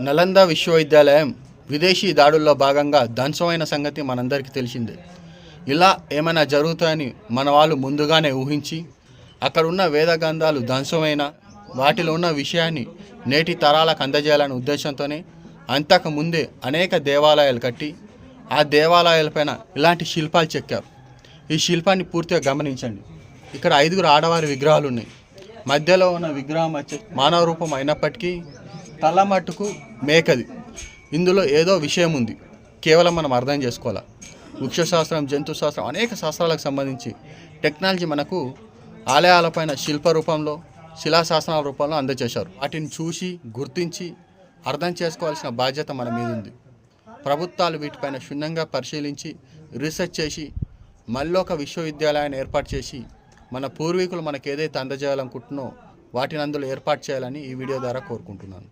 నలంద విశ్వవిద్యాలయం విదేశీ దాడుల్లో భాగంగా ధ్వంసమైన సంగతి మనందరికీ తెలిసిందే. ఇలా ఏమైనా జరుగుతాయని మన వాళ్ళు ముందుగానే ఊహించి అక్కడ ఉన్న వేద గ్రంథాలు ధ్వంసమైన వాటిలో ఉన్న విషయాన్ని నేటి తరాలకు అందజేయాలనే ఉద్దేశంతోనే అంతకుముందే అనేక దేవాలయాలు కట్టి ఆ దేవాలయాలపైన ఇలాంటి శిల్పాలు చెక్కారు. ఈ శిల్పాన్ని పూర్తిగా గమనించండి. ఇక్కడ 5 ఆడవారి విగ్రహాలు ఉన్నాయి. మధ్యలో ఉన్న విగ్రహం వచ్చే మానవ రూపం అయినప్పటికీ తల మట్టుకు మేకది. ఇందులో ఏదో విషయం ఉంది, కేవలం మనం అర్థం చేసుకోవాలి. వృక్షశాస్త్రం, జంతుశాస్త్రం, అనేక శాస్త్రాలకు సంబంధించి టెక్నాలజీ మనకు ఆలయాలపైన శిల్ప రూపంలో, శిలాశాసనాల రూపంలో అందజేశారు. వాటిని చూసి గుర్తించి అర్థం చేసుకోవాల్సిన బాధ్యత మన మీద ఉంది. ప్రభుత్వాలు వీటిపైన క్షుణ్ణంగా పరిశీలించి రీసెర్చ్ చేసి మళ్ళీ ఒక విశ్వవిద్యాలయాన్ని ఏర్పాటు చేసి మన పూర్వీకులు మనకు ఏదైతే అందజేయాలనుకుంటున్నో వాటిని అందులో ఏర్పాటు చేయాలని ఈ వీడియో ద్వారా కోరుకుంటున్నాను.